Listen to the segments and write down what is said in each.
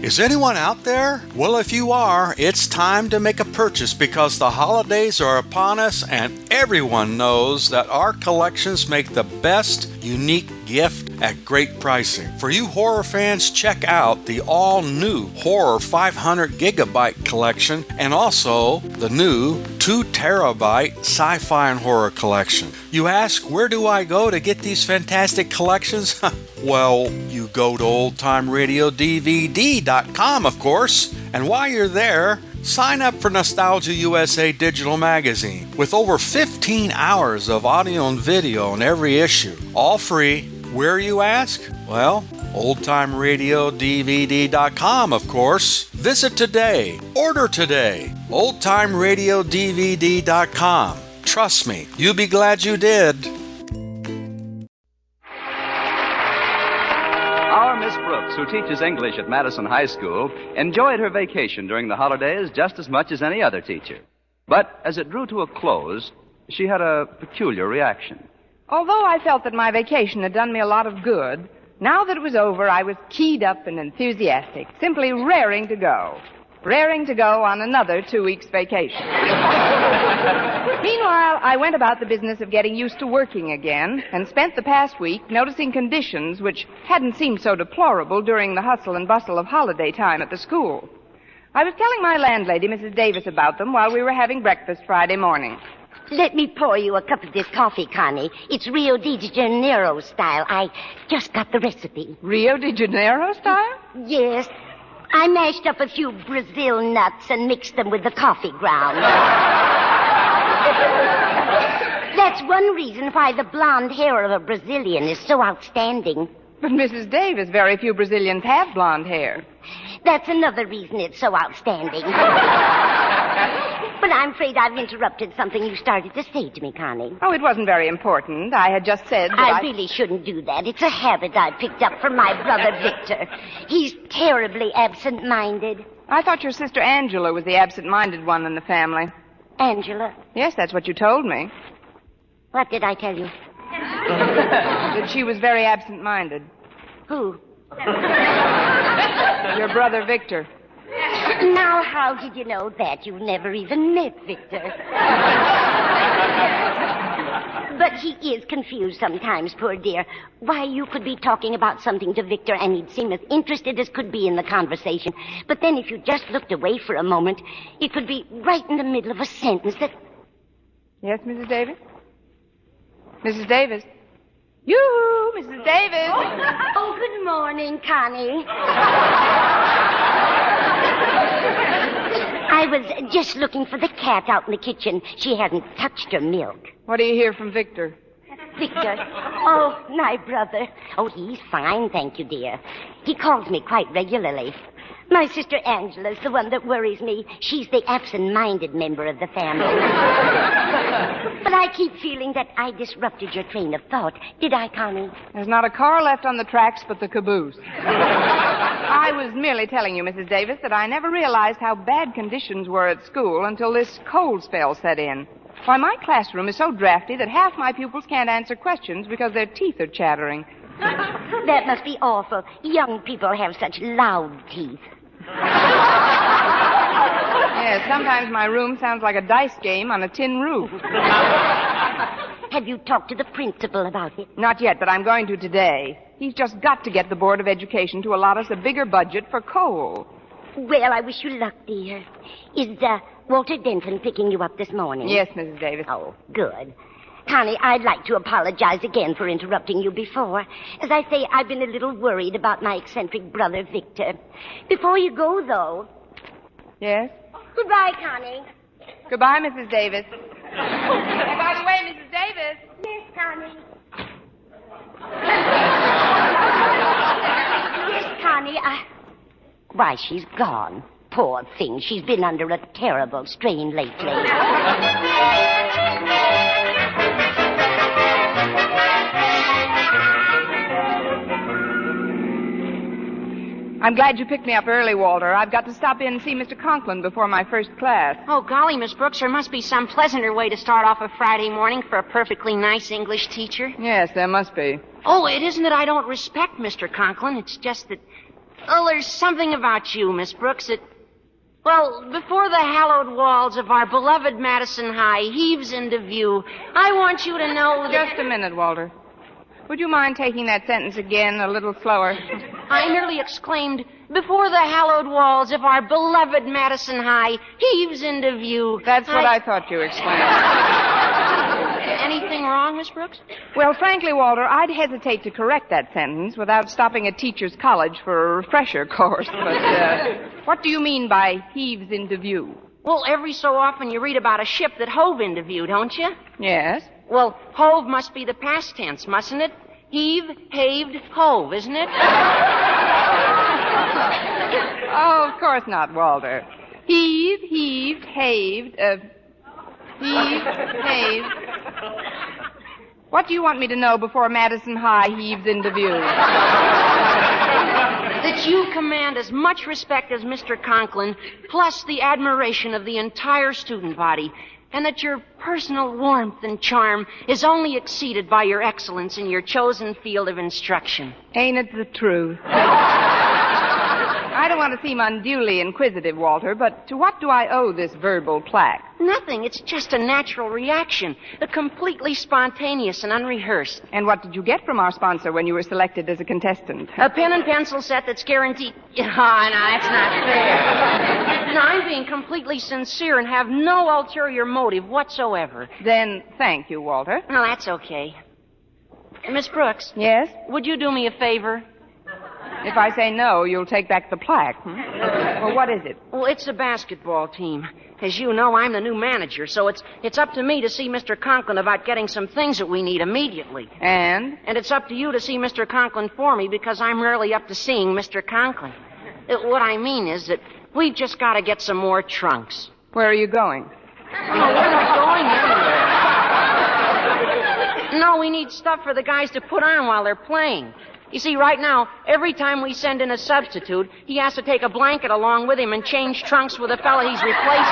Is anyone out there? Well, if you are, it's time to make a purchase because the holidays are upon us and everyone knows that our collections make the best unique gift at great pricing. For you horror fans, check out the all-new Horror 500 Gigabyte collection and also the new 2 Terabyte Sci-Fi and Horror collection. You ask, where do I go to get these fantastic collections? Well, you go to oldtimeradiodvd.com, of course. And while you're there, sign up for Nostalgia USA Digital Magazine with over 15 hours of audio and video on every issue, all free. Where, you ask? Well, oldtimeradiodvd.com, of course. Visit today. Order today. oldtimeradiodvd.com. Trust me, you'll be glad you did. Our Miss Brooks, who teaches English at Madison High School, enjoyed her vacation during the holidays just as much as any other teacher. But as it drew to a close, she had a peculiar reaction. Although I felt that my vacation had done me a lot of good, now that it was over, I was keyed up and enthusiastic, simply raring to go. Raring to go on another 2 weeks vacation. Meanwhile, I went about the business of getting used to working again and spent the past week noticing conditions which hadn't seemed so deplorable during the hustle and bustle of holiday time at the school. I was telling my landlady, Mrs. Davis, about them while we were having breakfast Friday morning. Let me pour you a cup of this coffee, Connie. It's Rio de Janeiro style. I just got the recipe. Rio de Janeiro style? Yes. I mashed up a few Brazil nuts and mixed them with the coffee ground. That's one reason why the blonde hair of a Brazilian is so outstanding. But, Mrs. Davis, very few Brazilians have blonde hair. That's another reason it's so outstanding. But I'm afraid I've interrupted something you started to say to me, Connie. Oh, it wasn't very important. I had just said that I really shouldn't do that. It's a habit I picked up from my brother Victor. He's terribly absent-minded. I thought your sister Angela was the absent-minded one in the family. Angela? Yes, that's what you told me. What did I tell you? That she was very absent-minded. Who? Your brother Victor. Now, how did you know that? You've never even met Victor. But he is confused sometimes, poor dear. Why, you could be talking about something to Victor and he'd seem as interested as could be in the conversation. But then if you just looked away for a moment, it could be right in the middle of a sentence that... Yes, Mrs. Davis? Mrs. Davis? Yoo-hoo, Mrs. Davis! Oh, good morning, Connie. I was just looking for the cat out in the kitchen. She hasn't touched her milk. What do you hear from Victor? Victor? Oh, my brother. Oh, he's fine, thank you, dear. He calls me quite regularly. My sister Angela's the one that worries me. She's the absent-minded member of the family. But I keep feeling that I disrupted your train of thought. Did I, Connie? There's not a car left on the tracks but the caboose. I was merely telling you, Mrs. Davis, that I never realized how bad conditions were at school until this cold spell set in. Why, my classroom is so drafty that half my pupils can't answer questions because their teeth are chattering. That must be awful. Young people have such loud teeth. Yes, sometimes my room sounds like a dice game on a tin roof. Have you talked to the principal about it? Not yet, but I'm going to today. He's just got to get the Board of Education to allot us a bigger budget for coal. Well, I wish you luck, dear. Is Walter Denton picking you up this morning? Yes, Mrs. Davis. Oh, good. Connie, I'd like to apologize again for interrupting you before. As I say, I've been a little worried about my eccentric brother, Victor. Before you go, though... Yes? Goodbye, Connie. Goodbye, Mrs. Davis. And by the way, Mrs. Davis... Yes, Connie. Yes, Connie, Why, she's gone. Poor thing. She's been under a terrible strain lately. I'm glad you picked me up early, Walter. I've got to stop in and see Mr. Conklin before my first class. Oh, golly, Miss Brooks, there must be some pleasanter way to start off a Friday morning for a perfectly nice English teacher. Yes, there must be. Oh, it isn't that I don't respect Mr. Conklin. It's just that Oh, there's something about you, Miss Brooks, that... Well, before the hallowed walls of our beloved Madison High heaves into view, I want you to know that... Just a minute, Walter. Would you mind taking that sentence again a little slower? I merely exclaimed, before the hallowed walls of our beloved Madison High heaves into view. That's what I thought you explained. Anything wrong, Miss Brooks? Well, frankly, Walter, I'd hesitate to correct that sentence without stopping at Teachers College for a refresher course. But what do you mean by heaves into view? Well, every so often you read about a ship that hove into view, don't you? Yes. Well, hove must be the past tense, mustn't it? Heave, haved, hove, isn't it? Oh, of course not, Walter. Heave, heaved, haved, heave, haved. What do you want me to know before Madison High heaves into view? That you command as much respect as Mr. Conklin, plus the admiration of the entire student body, and that your personal warmth and charm is only exceeded by your excellence in your chosen field of instruction. Ain't it the truth? I don't want to seem unduly inquisitive, Walter, but to what do I owe this verbal plaque? Nothing. It's just a natural reaction. Completely spontaneous and unrehearsed. And what did you get from our sponsor when you were selected as a contestant? A pen and pencil set that's guaranteed... Oh, no, that's not fair. No, I'm being completely sincere and have no ulterior motive whatsoever. Then thank you, Walter. No, that's okay. Miss Brooks. Yes? Would you do me a favor? If I say no, you'll take back the plaque. Well, what is it? Well, it's a basketball team. As you know, I'm the new manager, so it's up to me to see Mr. Conklin about getting some things that we need immediately. And? And it's up to you to see Mr. Conklin for me, because I'm rarely up to seeing Mr. Conklin. What I mean is that we've just got to get some more trunks. Where are you going? No, we're not going anywhere. No, we need stuff for the guys to put on while they're playing. You see, right now, every time we send in a substitute, he has to take a blanket along with him and change trunks with the fella he's replacing.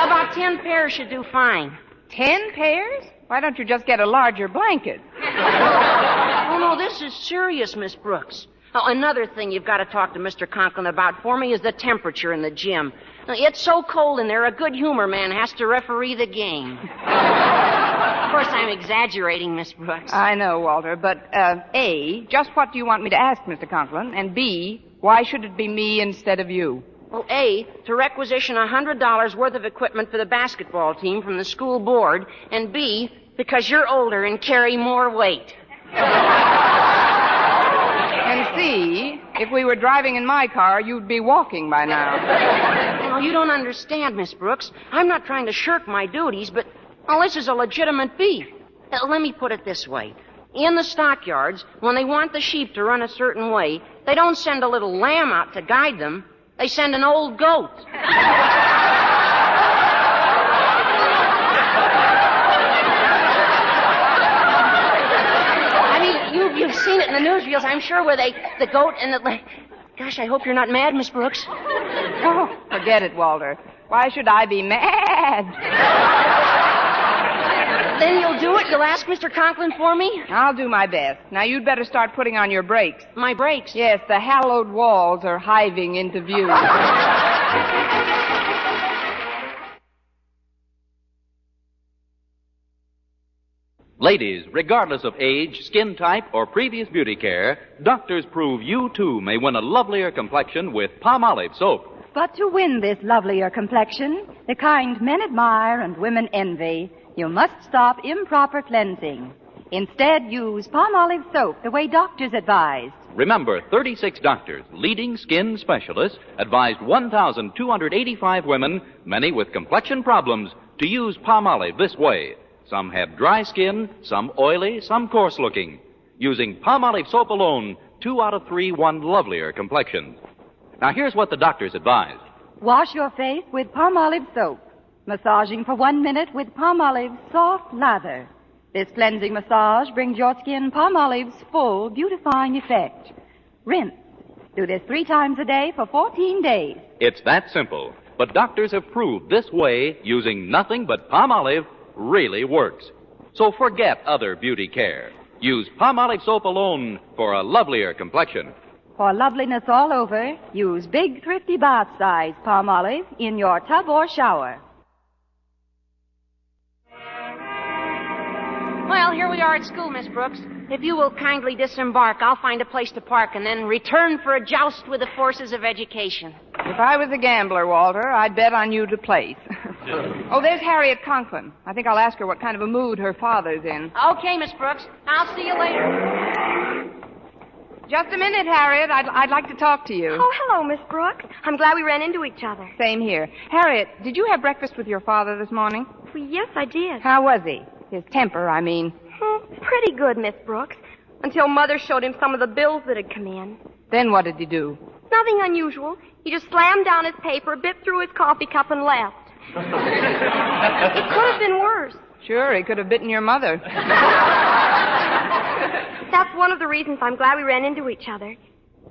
About 10 pairs should do fine. 10 pairs? Why don't you just get a larger blanket? Oh, no, this is serious, Miss Brooks. Oh, another thing you've got to talk to Mr. Conklin about for me is the temperature in the gym. It's so cold in there, a good humor man has to referee the game. Of course, I'm exaggerating, Miss Brooks. I know, Walter, but, A, just what do you want me to ask Mr. Conklin? And B, why should it be me instead of you? Well, A, to requisition $100 worth of equipment for the basketball team from the school board, and B, because you're older and carry more weight. And C, if we were driving in my car, you'd be walking by now. Oh, you don't understand, Miss Brooks. I'm not trying to shirk my duties, but... Oh, this is a legitimate beef. Let me put it this way. In the stockyards, when they want the sheep to run a certain way, they don't send a little lamb out to guide them. They send an old goat. I mean, you've seen it in the newsreels, I'm sure, where the goat and the... Gosh, I hope you're not mad, Miss Brooks. Oh, forget it, Walter. Why should I be mad? Then you'll do it? You'll ask Mr. Conklin for me? I'll do my best. Now, you'd better start putting on your brakes. My brakes? Yes, the hallowed walls are hiving into view. Ladies, regardless of age, skin type, or previous beauty care, doctors prove you, too, may win a lovelier complexion with Palmolive soap. But to win this lovelier complexion, the kind men admire and women envy, you must stop improper cleansing. Instead, use Palmolive soap the way doctors advise. Remember, 36 doctors, leading skin specialists, advised 1,285 women, many with complexion problems, to use Palmolive this way. Some have dry skin, some oily, some coarse-looking. Using Palmolive soap alone, 2 out of 3 won lovelier complexions. Now, here's what the doctors advise. Wash your face with Palmolive soap. Massaging for 1 minute with Palmolive's soft lather. This cleansing massage brings your skin Palmolive's full beautifying effect. Rinse. Do this 3 times a day for 14 days. It's that simple. But doctors have proved this way, using nothing but Palmolive, really works. So forget other beauty care. Use Palmolive soap alone for a lovelier complexion. For loveliness all over, use big, thrifty bath size Palmolive in your tub or shower. Well, here we are at school, Miss Brooks. If you will kindly disembark, I'll find a place to park and then return for a joust with the forces of education. If I was a gambler, Walter, I'd bet on you to place. Oh, there's Harriet Conklin. I think I'll ask her what kind of a mood her father's in. Okay, Miss Brooks. I'll see you later. Just a minute, Harriet. I'd like to talk to you. Oh, hello, Miss Brooks. I'm glad we ran into each other. Same here. Harriet, did you have breakfast with your father this morning? Well, yes, I did. How was he? His temper, I mean. Pretty good, Miss Brooks. Until Mother showed him some of the bills that had come in. Then what did he do? Nothing unusual. He just slammed down his paper, bit through his coffee cup, and left. It could have been worse. Sure, he could have bitten your mother. That's one of the reasons I'm glad we ran into each other.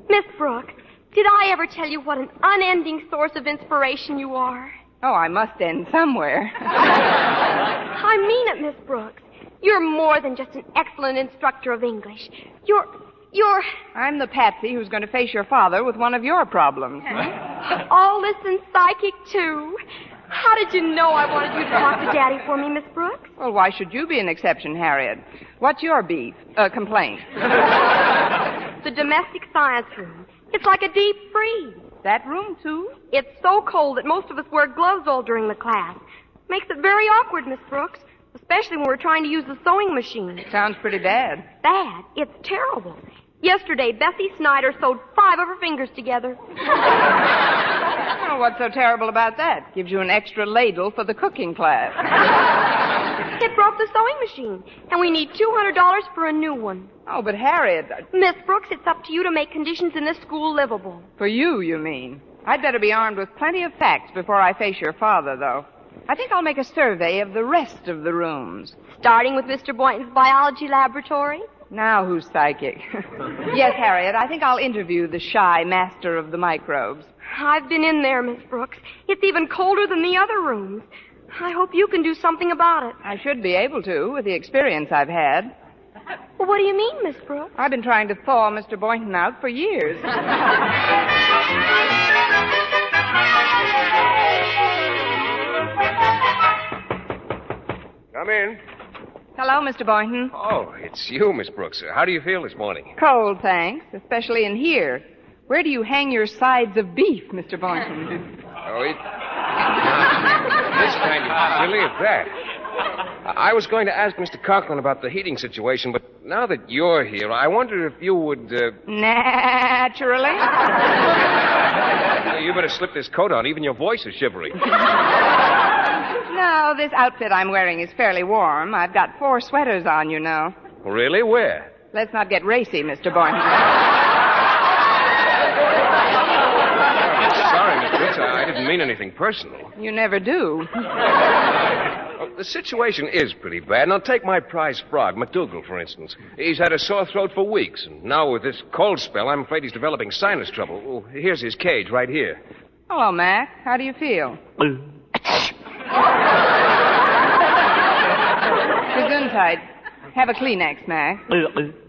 Miss Brooks, did I ever tell you what an unending source of inspiration you are? Oh, I must end somewhere. I mean it, Miss Brooks. You're more than just an excellent instructor of English. You're... I'm the patsy who's going to face your father with one of your problems. all this and psychic, too. How did you know I wanted you to talk to Daddy for me, Miss Brooks? Well, why should you be an exception, Harriet? What's your complaint? The domestic science room. It's like a deep freeze. That room, too? It's so cold that most of us wear gloves all during the class. Makes it very awkward, Miss Brooks. Especially when we're trying to use the sewing machine. Sounds pretty bad. Bad? It's terrible. Yesterday, Bessie Snyder sewed 5 of her fingers together. Oh, what's so terrible about that? Gives you an extra ladle for the cooking class. It broke the sewing machine, and we need $200 for a new one. Oh, but Harriet... Miss Brooks, it's up to you to make conditions in this school livable. For you mean? I'd better be armed with plenty of facts before I face your father, though. I think I'll make a survey of the rest of the rooms. Starting with Mr. Boynton's biology laboratory? Now who's psychic? Yes, Harriet, I think I'll interview the shy master of the microbes. I've been in there, Miss Brooks. It's even colder than the other rooms. I hope you can do something about it. I should be able to, with the experience I've had. Well, what do you mean, Miss Brooks? I've been trying to thaw Mr. Boynton out for years. Come in. Hello, Mr. Boynton. Oh, it's you, Miss Brooks. How do you feel this morning? Cold, thanks, especially in here. Where do you hang your sides of beef, Mr. Boynton? Oh, it's kind of silly at that. I was going to ask Mr. Conklin about the heating situation, but now that you're here, I wonder if you would... Naturally. You better slip this coat on. Even your voice is shivery. No, this outfit I'm wearing is fairly warm. I've got 4 sweaters on, you know. Really? Where? Let's not get racy, Mr. Boynton. Sorry, Miss Brooks. I didn't mean anything personal. You never do. The situation is pretty bad. Now, take my prize frog, McDougal, for instance. He's had a sore throat for weeks, and now with this cold spell, I'm afraid he's developing sinus trouble. Oh, here's his cage right here. Hello, Mac. How do you feel? Gesundheit. Have a Kleenex, Mac.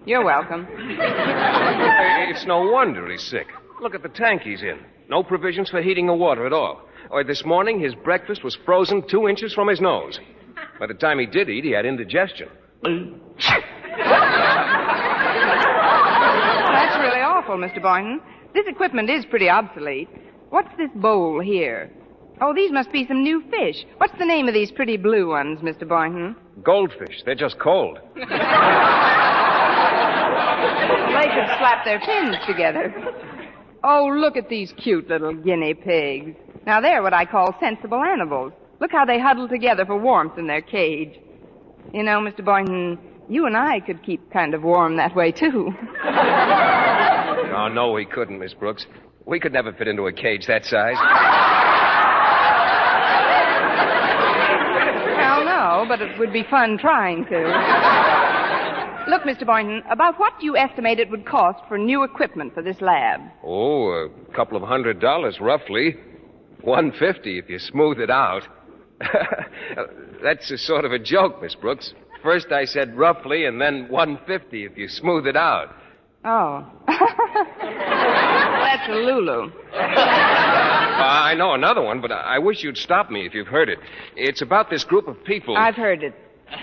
You're welcome. It's no wonder he's sick. Look at the tank he's in. No provisions for heating the water at all. Or this morning, his breakfast was frozen 2 inches from his nose. By the time he did eat, he had indigestion. That's really awful, Mr. Boynton. This equipment is pretty obsolete. What's this bowl here? Oh, these must be some new fish. What's the name of these pretty blue ones, Mr. Boynton? Goldfish. They're just cold. They could slap their fins together. Oh, look at these cute little guinea pigs. Now, they're what I call sensible animals. Look how they huddle together for warmth in their cage. You know, Mr. Boynton, you and I could keep kind of warm that way, too. Oh, no, we couldn't, Miss Brooks. We could never fit into a cage that size. Well, no, but it would be fun trying to. Look, Mr. Boynton, about what do you estimate it would cost for new equipment for this lab? Oh, a couple of $100, roughly. $150 if you smooth it out. That's a sort of a joke, Miss Brooks. First I said roughly, and then 150 if you smooth it out. Oh. That's a Lulu. I know another one, but I wish you'd stop me if you've heard it. It's about this group of people. I've heard it. You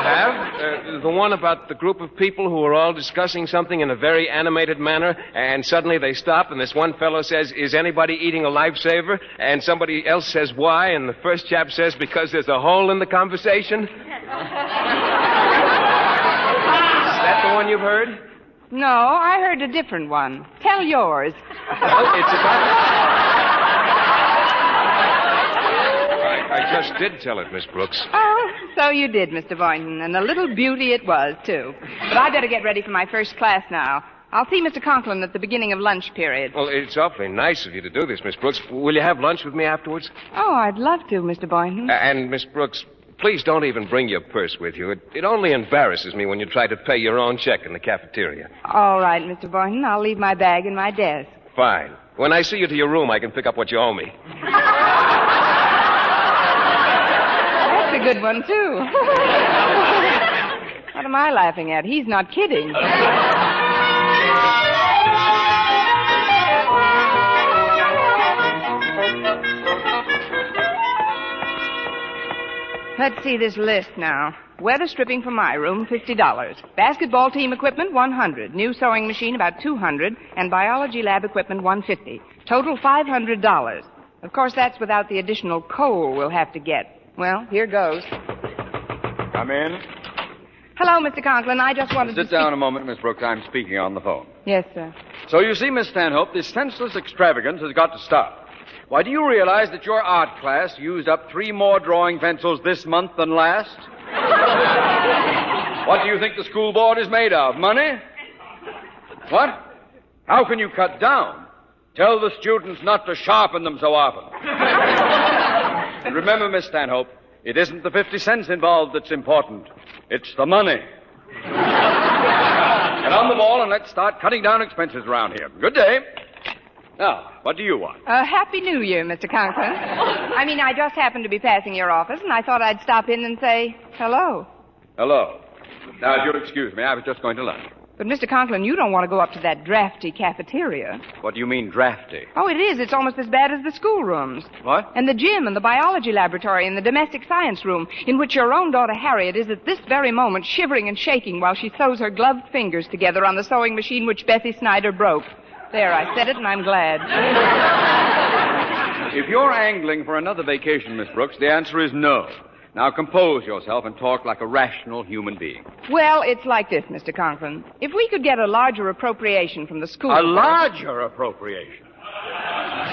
have? The one about the group of people who are all discussing something in a very animated manner, and suddenly they stop, and this one fellow says, "Is anybody eating a lifesaver?" And somebody else says, "Why?" And the first chap says, "Because there's a hole in the conversation." Is that the one you've heard? No, I heard a different one. Tell yours. Well, it's about... I just did tell it, Miss Brooks. Oh, so you did, Mr. Boynton, and a little beauty it was, too. But I better get ready for my first class now. I'll see Mr. Conklin at the beginning of lunch period. Well, it's awfully nice of you to do this, Miss Brooks. Will you have lunch with me afterwards? Oh, I'd love to, Mr. Boynton. And, Miss Brooks, please don't even bring your purse with you. It only embarrasses me when you try to pay your own check in the cafeteria. All right, Mr. Boynton. I'll leave my bag in my desk. Fine. When I see you to your room, I can pick up what you owe me. That's a good one, too. What am I laughing at? He's not kidding. Let's see this list now. Weather stripping for my room, $50. Basketball team equipment, $100. New sewing machine, about $200. And biology lab equipment, $150. Total, $500. Of course, that's without the additional coal we'll have to get. Well, here goes. Come in. Hello, Mr. Conklin. I just wanted to Sit down a moment, Miss Brooks. I'm speaking on the phone. Yes, sir. So you see, Miss Stanhope, this senseless extravagance has got to stop. Why, do you realize that your art class used up 3 more drawing pencils this month than last? What do you think the school board is made of? Money? What? How can you cut down? Tell the students not to sharpen them so often. And remember, Miss Stanhope, it isn't the 50 cents involved that's important. It's the money. Get on the ball and let's start cutting down expenses around here. Good day. Now, what do you want? Happy New Year, Mr. Conklin. I just happened to be passing your office, and I thought I'd stop in and say hello. Hello. Now, if you'll excuse me, I was just going to lunch. But, Mr. Conklin, you don't want to go up to that drafty cafeteria. What do you mean, drafty? Oh, it is. It's almost as bad as the schoolrooms. What? And the gym and the biology laboratory and the domestic science room, in which your own daughter Harriet is at this very moment shivering and shaking while she sews her gloved fingers together on the sewing machine which Bessie Snyder broke. There, I said it, and I'm glad. If you're angling for another vacation, Miss Brooks, the answer is no. Now compose yourself and talk like a rational human being. Well, it's like this, Mr. Conklin. If we could get a larger appropriation from the school... A larger appropriation?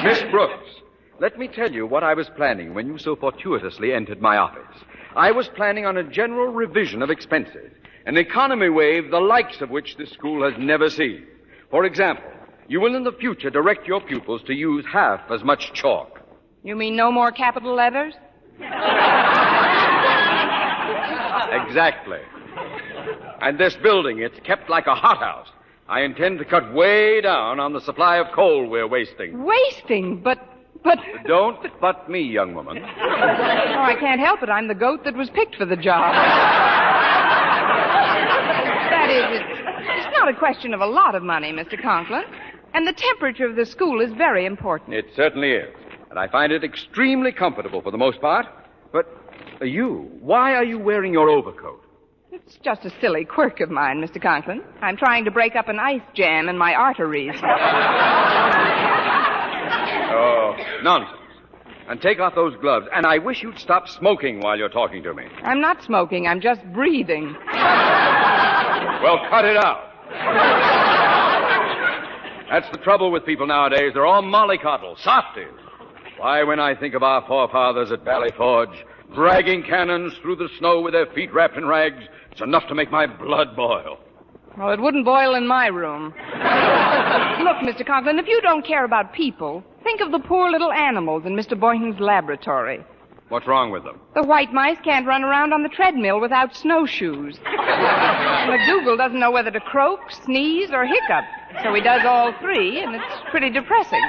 Miss Brooks, let me tell you what I was planning when you so fortuitously entered my office. I was planning on a general revision of expenses, an economy wave the likes of which this school has never seen. For example, you will in the future direct your pupils to use half as much chalk. You mean no more capital letters? Exactly. And this building, it's kept like a hothouse. I intend to cut way down on the supply of coal we're wasting. Wasting? But... Don't but me, young woman. Oh, I can't help it. I'm the goat that was picked for the job. That is, it's not a question of a lot of money, Mr. Conklin. And the temperature of the school is very important. It certainly is. And I find it extremely comfortable for the most part. But why are you wearing your overcoat? It's just a silly quirk of mine, Mr. Conklin. I'm trying to break up an ice jam in my arteries. Oh, nonsense. And take off those gloves. And I wish you'd stop smoking while you're talking to me. I'm not smoking. I'm just breathing. Well, cut it out. That's the trouble with people nowadays. They're all mollycoddles, softies. Why, when I think of our forefathers at Valley Forge, dragging cannons through the snow with their feet wrapped in rags, it's enough to make my blood boil. Well, it wouldn't boil in my room. Look, Mr. Conklin, if you don't care about people, think of the poor little animals in Mr. Boynton's laboratory. What's wrong with them? The white mice can't run around on the treadmill without snowshoes. McDougal doesn't know whether to croak, sneeze, or hiccup. So he does all 3, and it's pretty depressing.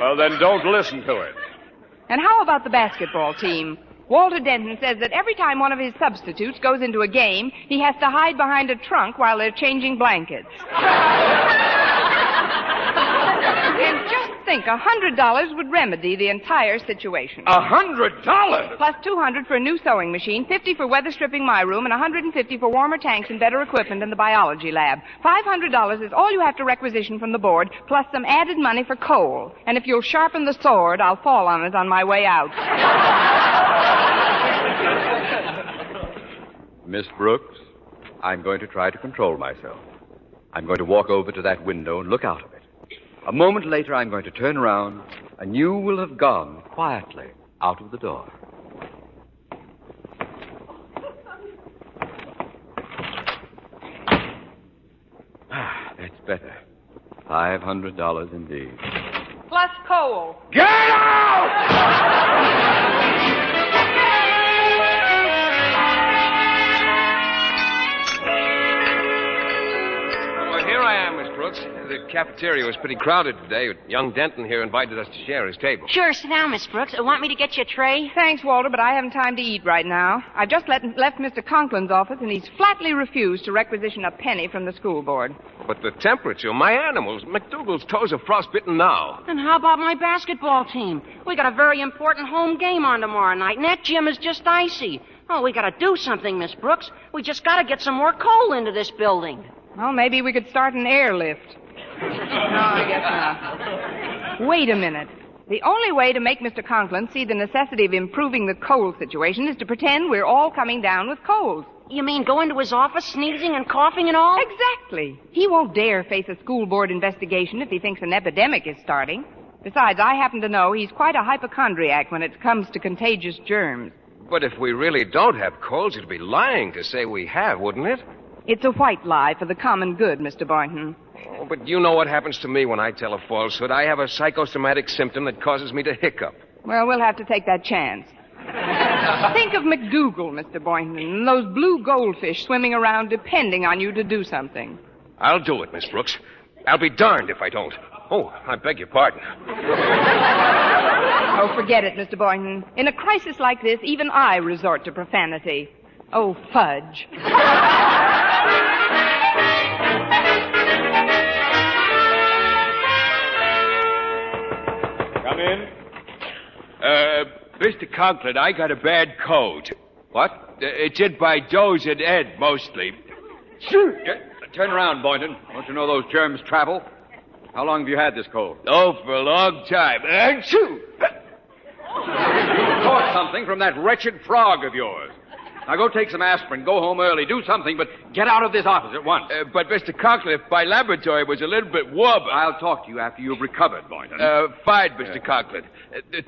Well, then don't listen to it. And how about the basketball team? Walter Denton says that every time one of his substitutes goes into a game, he has to hide behind a trunk while they're changing blankets. And just think, $100 would remedy the entire situation. $100? Plus $200 for a new sewing machine, $50 for weather stripping my room, and $150 for warmer tanks and better equipment in the biology lab. $500 is all you have to requisition from the board, plus some added money for coal. And if you'll sharpen the sword, I'll fall on it on my way out. Miss Brooks, I'm going to try to control myself. I'm going to walk over to that window and look out of it. A moment later, I'm going to turn around, and you will have gone quietly out of the door. That's better. $500 indeed. Plus coal. Get out! Well, here I am, Miss Brooks. The cafeteria was pretty crowded today. Young Denton here invited us to share his table. Sure, sit down, Miss Brooks. Want me to get you a tray? Thanks, Walter, but I haven't time to eat right now. I've just left Mr. Conklin's office, and he's flatly refused to requisition a penny from the school board. But the temperature, my animals, McDougal's toes are frostbitten now. And how about my basketball team? We got a very important home game on tomorrow night, and that gym is just icy. Oh, we gotta do something, Miss Brooks. We just gotta get some more coal into this building. Well, maybe we could start an airlift. No, I guess not. Wait a minute. The only way to make Mr. Conklin see the necessity of improving the coal situation is to pretend we're all coming down with colds. You mean go into his office sneezing and coughing and all? Exactly. He won't dare face a school board investigation if he thinks an epidemic is starting. Besides, I happen to know he's quite a hypochondriac when it comes to contagious germs. But if we really don't have colds, it'd be lying to say we have, wouldn't it? It's a white lie for the common good, Mr. Boynton. Oh, but you know what happens to me when I tell a falsehood. I have a psychosomatic symptom that causes me to hiccup. Well, we'll have to take that chance. Think of McDougal, Mr. Boynton, and those blue goldfish swimming around depending on you to do something. I'll do it, Miss Brooks. I'll be darned if I don't. Oh, I beg your pardon. Oh, forget it, Mr. Boynton. In a crisis like this, even I resort to profanity. Oh, fudge. Come in. Mr. Conklin, I got a bad cold. What? It's in by Doze and Ed, mostly. Turn around, Boynton. Don't you know those germs travel? How long have you had this cold? Oh, for a long time. Achoo! You caught something from that wretched frog of yours. Now go take some aspirin, go home early, do something, but get out of this office at once. But, Mr. Conklin, if my laboratory was a little bit warmer... I'll talk to you after you've recovered, Boynton. Fine, Mr. Conklin.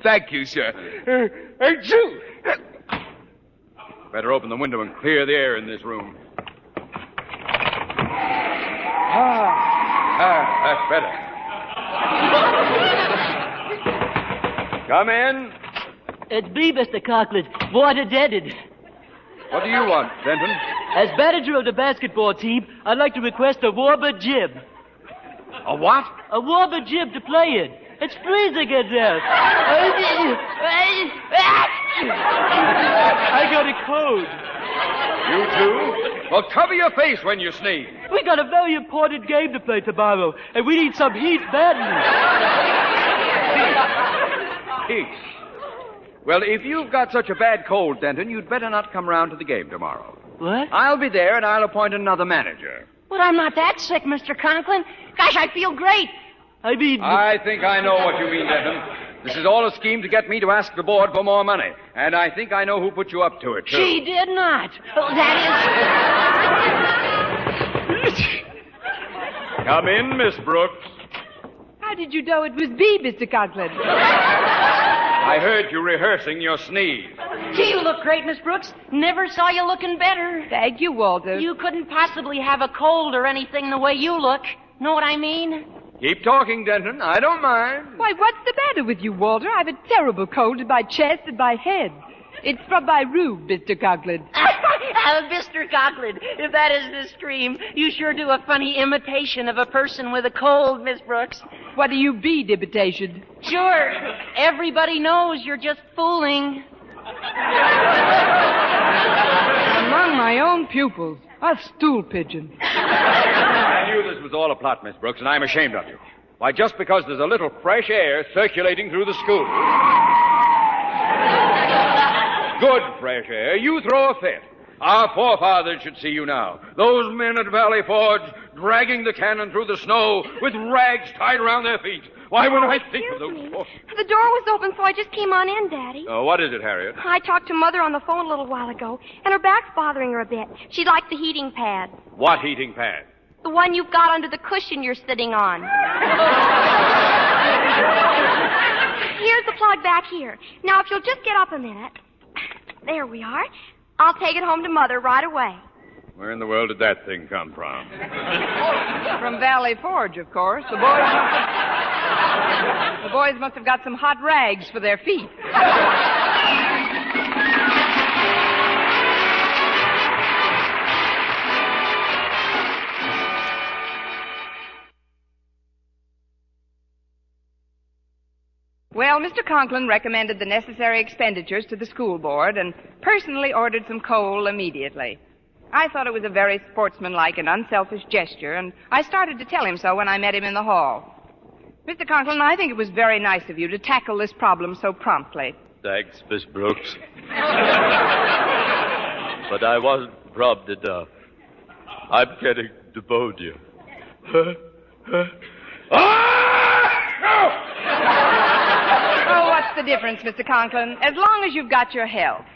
Thank you, sir. Achoo! Better open the window and clear the air in this room. That's better. Come in. It's me, Mr. Conklin. Water deaded. What do you want, Denton? As manager of the basketball team, I'd like to request a warmer gym. A what? A warmer gym to play in. It's freezing in there. I got a cold. You too? Well, cover your face when you sneeze. We got a very important game to play tomorrow, and we need some heat badly. Heat? Well, if you've got such a bad cold, Denton, you'd better not come round to the game tomorrow. What? I'll be there, and I'll appoint another manager. But I'm not that sick, Mr. Conklin. Gosh, I feel great. I mean... I think I know what you mean, Denton. This is all a scheme to get me to ask the board for more money. And I think I know who put you up to it, too. She did not. Oh, that is... Come in, Miss Brooks. How did you know it was me, Mr. Conklin? I heard you rehearsing your sneeze. Gee, you look great, Miss Brooks. Never saw you looking better. Thank you, Walter. You couldn't possibly have a cold or anything the way you look. Know what I mean? Keep talking, Denton. I don't mind. Why, what's the matter with you, Walter? I've a terrible cold in my chest and my head. It's from my room, Mr. Conklin. Mr. Conklin, if that isn't a scream, you sure do a funny imitation of a person with a cold, Miss Brooks. What do you be, debitation? Sure. Everybody knows you're just fooling. Among my own pupils. A stool pigeon. I knew this was all a plot, Miss Brooks, and I'm ashamed of you. Why, just because there's a little fresh air circulating through the school. Good fresh air, you throw a fit. Our forefathers should see you now. Those men at Valley Forge dragging the cannon through the snow with rags tied around their feet. Why, when I think of those... The door was open, so I just came on in, Daddy. What is it, Harriet? I talked to Mother on the phone a little while ago, and her back's bothering her a bit. She'd like the heating pad. What heating pad? The one you've got under the cushion you're sitting on. Here's the plug back here. Now, if you'll just get up a minute. There we are. I'll take it home to Mother right away. Where in the world did that thing come from? From Valley Forge, of course. The boys must have got some hot rags for their feet. Well, Mr. Conklin recommended the necessary expenditures to the school board and personally ordered some coal immediately. I thought it was a very sportsmanlike and unselfish gesture, and I started to tell him so when I met him in the hall. Mr. Conklin, I think it was very nice of you to tackle this problem so promptly. Thanks, Miss Brooks. But I wasn't prompt enough. I'm getting pneumonia. Oh, what's the difference, Mr. Conklin? As long as you've got your health.